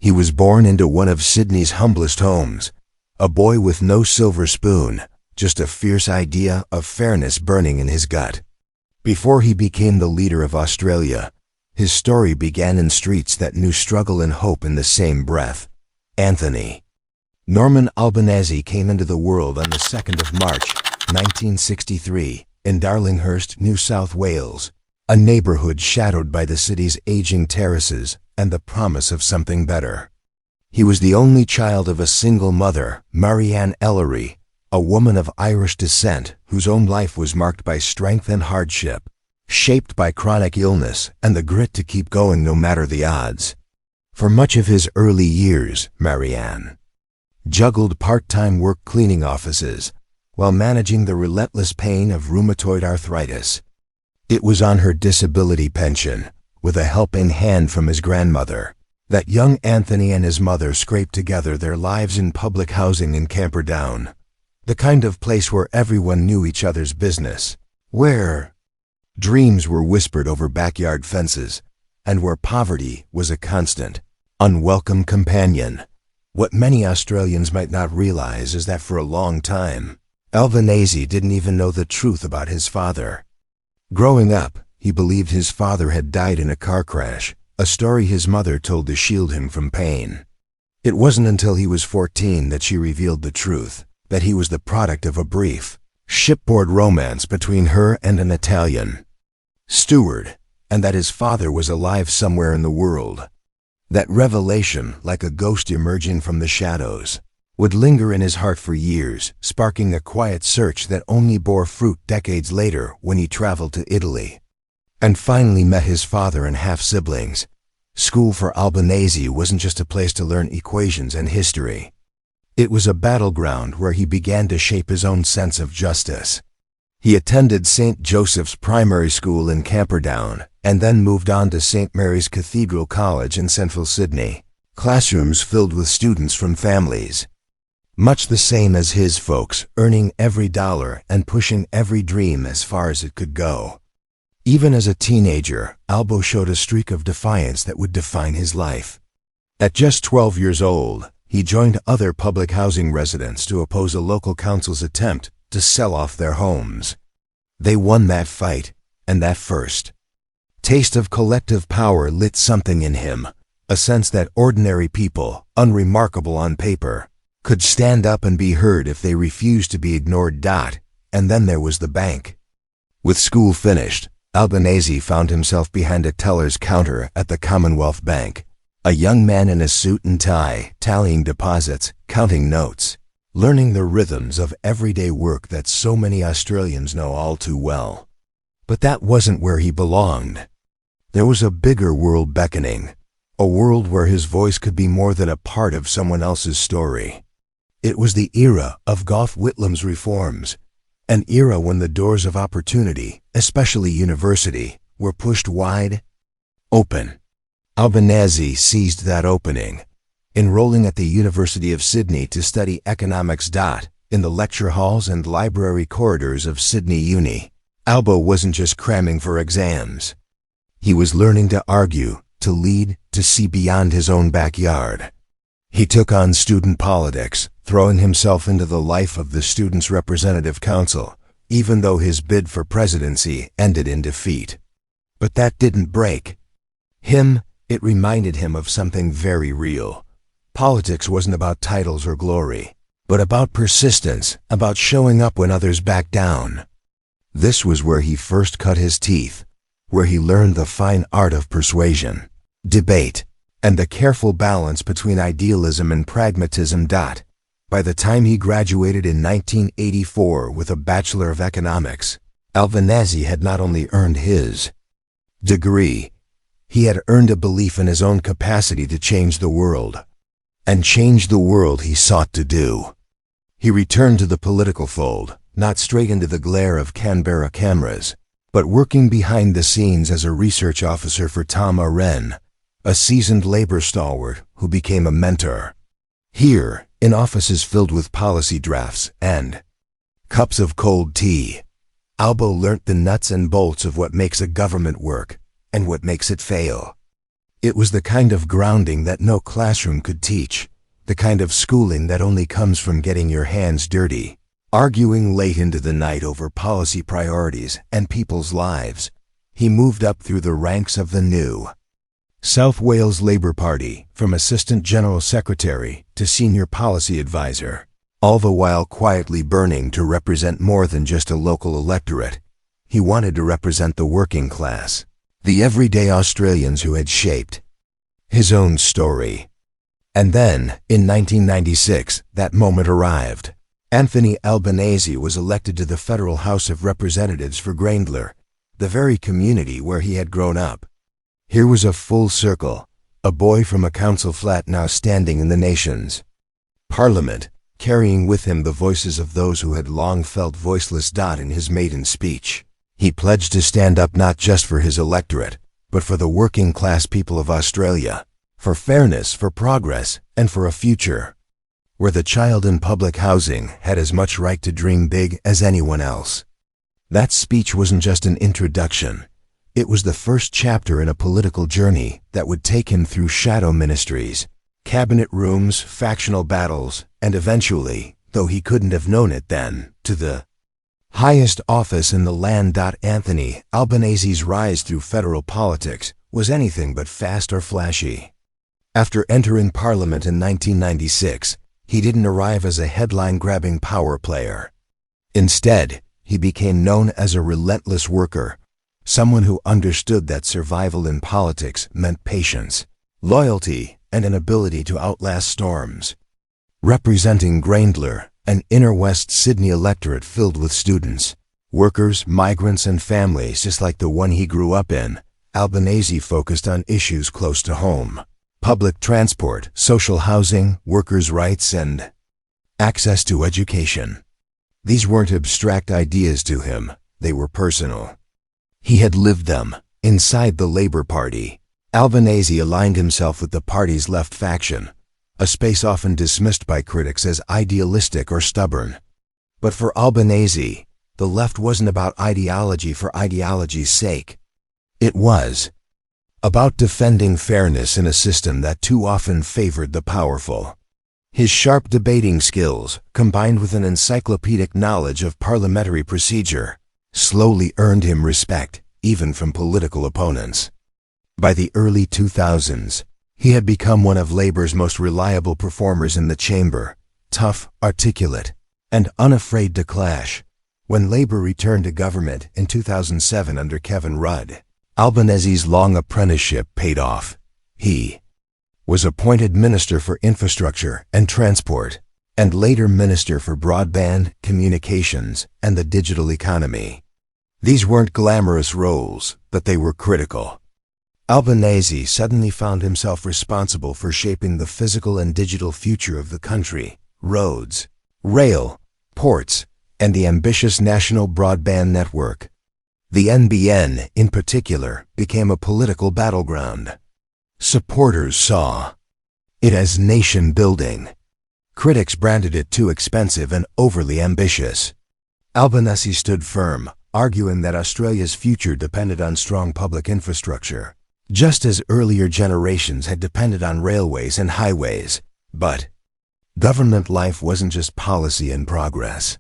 He was born into one of Sydney's humblest homes, a boy with no silver spoon, just a fierce idea of fairness burning in his gut. Before he became the leader of Australia, his story began in streets that knew struggle and hope in the same breath. Anthony Norman Albanese came into the world on the 2nd of March, 1963, in Darlinghurst, New South Wales, a neighborhood shadowed by the city's aging terraces and the promise of something better. He was the only child of a single mother, Marianne Ellery, a woman of Irish descent whose own life was marked by strength and hardship, shaped by chronic illness and the grit to keep going no matter the odds. For much of his early years, Marianne juggled part-time work cleaning offices while managing the relentless pain of rheumatoid arthritis. It was on her disability pension, with a helping hand from his grandmother, that young Anthony and his mother scraped together their lives in public housing in Camperdown, the kind of place where everyone knew each other's business, where dreams were whispered over backyard fences, and where poverty was a constant, unwelcome companion. What many Australians might not realize is that for a long time, Albanese didn't even know the truth about his father. Growing up, he believed his father had died in a car crash, a story his mother told to shield him from pain. It wasn't until he was 14 that she revealed the truth, that he was the product of a brief, shipboard romance between her and an Italian steward, and that his father was alive somewhere in the world. That revelation, like a ghost emerging from the shadows, would linger in his heart for years, sparking a quiet search that only bore fruit decades later when he traveled to Italy and finally met his father and half-siblings. School for Albanese wasn't just a place to learn equations and history. It was a battleground where he began to shape his own sense of justice. He attended St. Joseph's Primary School in Camperdown and then moved on to St. Mary's Cathedral College in central Sydney, classrooms filled with students from families much the same as his folks, earning every dollar and pushing every dream as far as it could go. Even as a teenager, Albo showed a streak of defiance that would define his life. At just 12 years old, he joined other public housing residents to oppose a local council's attempt to sell off their homes. They won that fight, and that first taste of collective power lit something in him, a sense that ordinary people, unremarkable on paper, could stand up and be heard if they refused to be ignored. And then there was the bank. With school finished, Albanese found himself behind a teller's counter at the Commonwealth Bank, a young man in a suit and tie, tallying deposits, counting notes, learning the rhythms of everyday work that so many Australians know all too well. But that wasn't where he belonged. There was a bigger world beckoning, a world where his voice could be more than a part of someone else's story. It was the era of Gough Whitlam's reforms, an era when the doors of opportunity, especially university, were pushed wide open. Albanese seized that opening, enrolling at the University of Sydney to study economics. In the lecture halls and library corridors of Sydney Uni, Albo wasn't just cramming for exams. He was learning to argue, to lead, to see beyond his own backyard. He took on student politics, throwing himself into the life of the Students' Representative Council, even though his bid for presidency ended in defeat. But that didn't break him. It reminded him of something very real. Politics wasn't about titles or glory, but about persistence, about showing up when others backed down. This was where he first cut his teeth, where he learned the fine art of persuasion, debate, and the careful balance between idealism and pragmatism. By the time he graduated in 1984 with a Bachelor of Economics, Albanese had not only earned his degree, he had earned a belief in his own capacity to change the world. And change the world he sought to do. He returned to the political fold, not straight into the glare of Canberra cameras, but working behind the scenes as a research officer for Tom Arend, a seasoned labor stalwart who became a mentor. Here, in offices filled with policy drafts and cups of cold tea, Albo learnt the nuts and bolts of what makes a government work and what makes it fail. It was the kind of grounding that no classroom could teach, the kind of schooling that only comes from getting your hands dirty, arguing late into the night over policy priorities and people's lives. He moved up through the ranks of the new South Wales Labour Party, from Assistant General Secretary to Senior Policy Advisor, all the while quietly burning to represent more than just a local electorate. He wanted to represent the working class, the everyday Australians who had shaped his own story. And then, in 1996, that moment arrived. Anthony Albanese was elected to the Federal House of Representatives for Grayndler, the very community where he had grown up. Here was a full circle, a boy from a council flat now standing in the nation's Parliament, carrying with him the voices of those who had long felt voiceless. In his maiden speech, he pledged to stand up not just for his electorate, but for the working class people of Australia, for fairness, for progress, and for a future where the child in public housing had as much right to dream big as anyone else. That speech wasn't just an introduction. It was the first chapter in a political journey that would take him through shadow ministries, cabinet rooms, factional battles, and eventually, though he couldn't have known it then, to the highest office in the land. Anthony Albanese's rise through federal politics was anything but fast or flashy. After entering Parliament in 1996, he didn't arrive as a headline-grabbing power player. Instead, he became known as a relentless worker, someone who understood that survival in politics meant patience, loyalty, and an ability to outlast storms. Representing Grayndler, an inner West Sydney electorate filled with students, workers, migrants, and families just like the one he grew up in, Albanese focused on issues close to home: public transport, social housing, workers' rights, and access to education. These weren't abstract ideas to him, they were personal. He had lived them. Inside the Labour Party, Albanese aligned himself with the party's left faction, a space often dismissed by critics as idealistic or stubborn. But for Albanese, the left wasn't about ideology for ideology's sake. It was about defending fairness in a system that too often favored the powerful. His sharp debating skills, combined with an encyclopedic knowledge of parliamentary procedure, slowly earned him respect, even from political opponents. By the early 2000s, he had become one of Labour's most reliable performers in the chamber, tough, articulate, and unafraid to clash. When Labour returned to government in 2007 under Kevin Rudd, Albanese's long apprenticeship paid off. He was appointed Minister for Infrastructure and Transport, and later Minister for Broadband, Communications, and the Digital Economy. These weren't glamorous roles, but they were critical. Albanese suddenly found himself responsible for shaping the physical and digital future of the country: roads, rail, ports, and the ambitious National Broadband Network. The NBN, in particular, became a political battleground. Supporters saw it as nation-building. Critics branded it too expensive and overly ambitious. Albanese stood firm, arguing that Australia's future depended on strong public infrastructure, just as earlier generations had depended on railways and highways. But government life wasn't just policy and progress.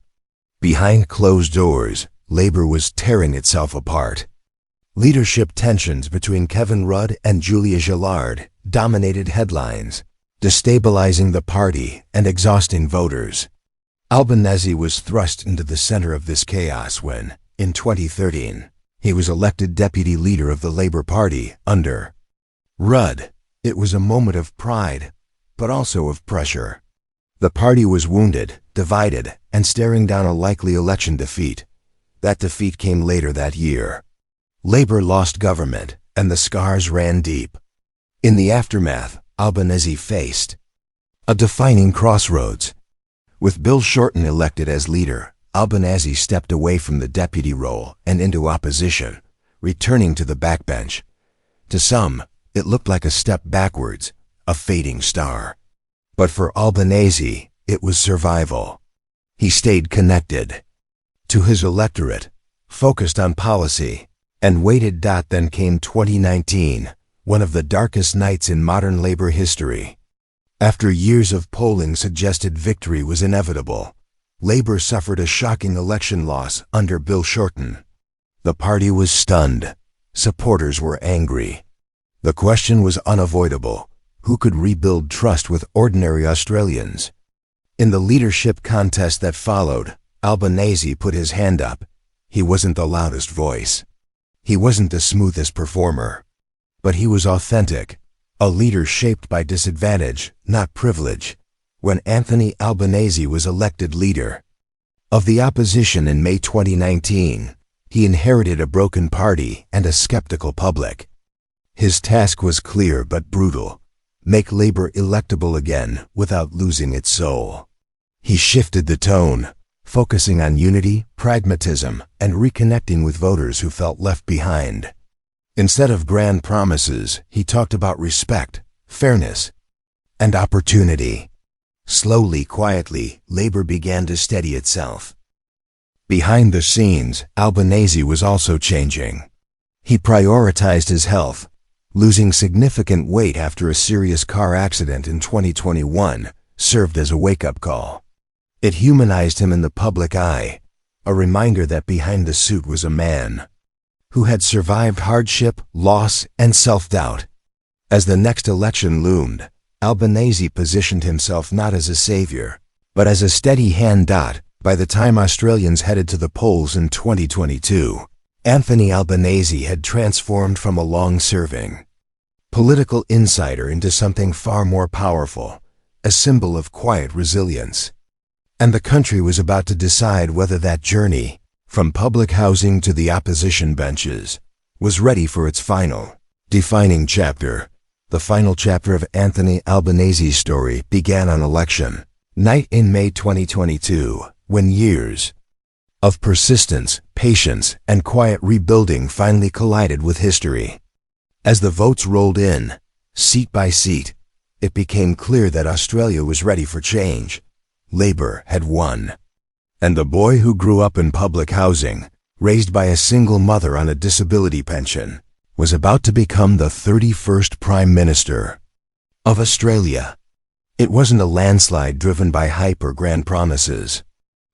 Behind closed doors, Labour was tearing itself apart. Leadership tensions between Kevin Rudd and Julia Gillard dominated headlines, destabilizing the party and exhausting voters. Albanese was thrust into the center of this chaos when, in 2013, he was elected deputy leader of the Labour Party under Rudd. It was a moment of pride, but also of pressure. The party was wounded, divided, and staring down a likely election defeat. That defeat came later that year. Labour lost government, and the scars ran deep. In the aftermath, Albanese faced a defining crossroads. With Bill Shorten elected as leader, Albanese stepped away from the deputy role and into opposition, returning to the backbench. To some, it looked like a step backwards, a fading star. But for Albanese, it was survival. He stayed connected to his electorate, focused on policy, and waited. Then came 2019, one of the darkest nights in modern labor history. After years of polling suggested victory was inevitable, Labor suffered a shocking election loss under Bill Shorten. The party was stunned. Supporters were angry. The question was unavoidable: who could rebuild trust with ordinary Australians? In the leadership contest that followed, Albanese put his hand up. He wasn't the loudest voice. He wasn't the smoothest performer. But he was authentic, a leader shaped by disadvantage, not privilege. When Anthony Albanese was elected leader of the opposition in May 2019, he inherited a broken party and a skeptical public. His task was clear but brutal: make Labor electable again without losing its soul. He shifted the tone, focusing on unity, pragmatism, and reconnecting with voters who felt left behind. Instead of grand promises, he talked about respect, fairness, and opportunity. Slowly, quietly, Labor began to steady itself. Behind the scenes, Albanese was also changing. He prioritized his health. Losing significant weight after a serious car accident in 2021 served as a wake-up call. It humanized him in the public eye, a reminder that behind the suit was a man who had survived hardship, loss, and self-doubt. As the next election loomed, Albanese positioned himself not as a savior, but as a steady hand. By the time Australians headed to the polls in 2022, Anthony Albanese had transformed from a long-serving political insider into something far more powerful, a symbol of quiet resilience. And the country was about to decide whether that journey, from public housing to the opposition benches, was ready for its final, defining chapter. The final chapter of Anthony Albanese's story began on election night in May 2022, when years of persistence, patience, and quiet rebuilding finally collided with history. As the votes rolled in, seat by seat, it became clear that Australia was ready for change. Labor had won. And the boy who grew up in public housing, raised by a single mother on a disability pension, was about to become the 31st Prime Minister of Australia. It wasn't a landslide driven by hype or grand promises.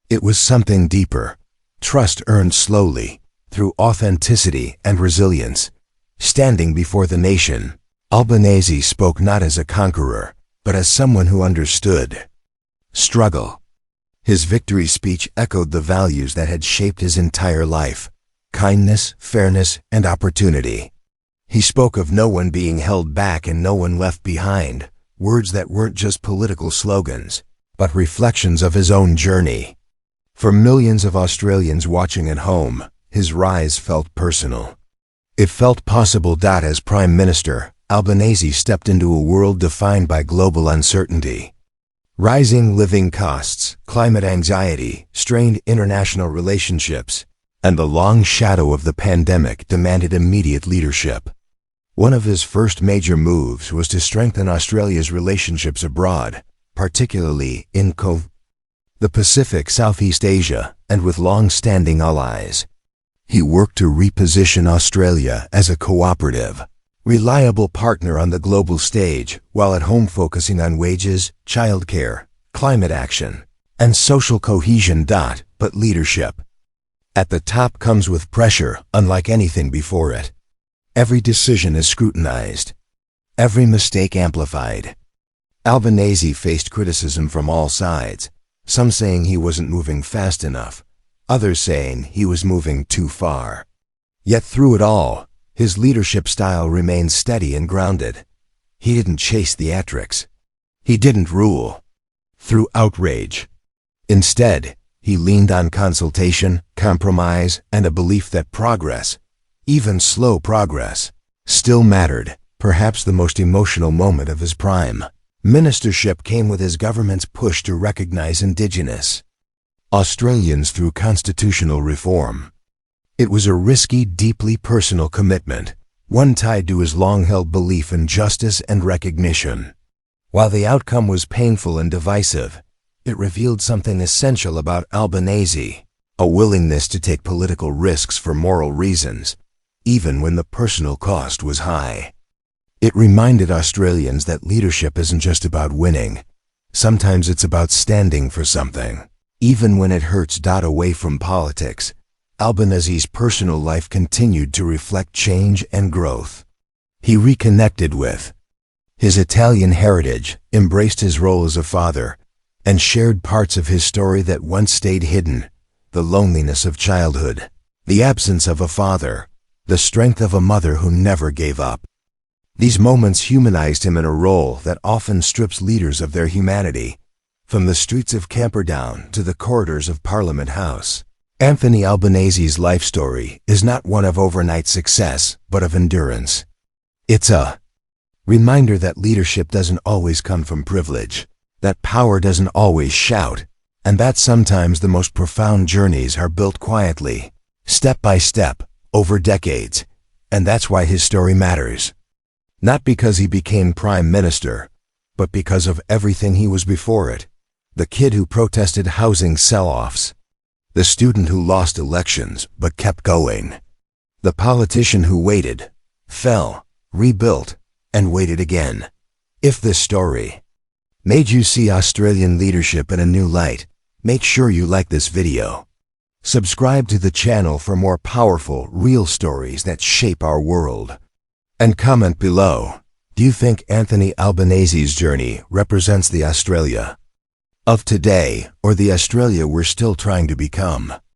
It was something deeper: trust earned slowly, through authenticity and resilience. Standing before the nation, Albanese spoke not as a conqueror, but as someone who understood struggle. His victory speech echoed the values that had shaped his entire life: kindness, fairness, and opportunity. He spoke of no one being held back and no one left behind, words that weren't just political slogans, but reflections of his own journey. For millions of Australians watching at home, his rise felt personal. It felt possible. As Prime Minister, Albanese stepped into a world defined by global uncertainty. Rising living costs, climate anxiety, strained international relationships, and the long shadow of the pandemic demanded immediate leadership. One of his first major moves was to strengthen Australia's relationships abroad, particularly in the Pacific, Southeast Asia, and with long-standing allies. He worked to reposition Australia as a cooperative, reliable partner on the global stage, while at home focusing on wages, childcare, climate action, and social cohesion. But leadership at the top comes with pressure unlike anything before it. Every decision is scrutinized, every mistake amplified. Albanese faced criticism from all sides, some saying he wasn't moving fast enough, others saying he was moving too far. Yet through it all, his leadership style remained steady and grounded. He didn't chase theatrics. He didn't rule through outrage. Instead, he leaned on consultation, compromise, and a belief that progress, even slow progress, still mattered. Perhaps the most emotional moment of his prime ministership came with his government's push to recognize Indigenous Australians through constitutional reform. It was a risky, deeply personal commitment, one tied to his long-held belief in justice and recognition. While the outcome was painful and divisive, it revealed something essential about Albanese: a willingness to take political risks for moral reasons, even when the personal cost was high. It reminded Australians that leadership isn't just about winning. Sometimes it's about standing for something. Even when it hurts. Away from politics, Albanese's personal life continued to reflect change and growth. He reconnected with his Italian heritage, embraced his role as a father, and shared parts of his story that once stayed hidden: the loneliness of childhood, the absence of a father, the strength of a mother who never gave up. These moments humanized him in a role that often strips leaders of their humanity. From the streets of Camperdown to the corridors of Parliament House, Anthony Albanese's life story is not one of overnight success, but of endurance. It's a reminder that leadership doesn't always come from privilege, that power doesn't always shout, and that sometimes the most profound journeys are built quietly, step by step, over decades. And that's why his story matters. Not because he became Prime Minister, but because of everything he was before it. The kid who protested housing sell-offs, the student who lost elections but kept going, the politician who waited, fell, rebuilt, and waited again. If this story made you see Australian leadership in a new light, make sure you like this video. Subscribe to the channel for more powerful, real stories that shape our world. And comment below, do you think Anthony Albanese's journey represents the Australia of today, or the Australia we're still trying to become?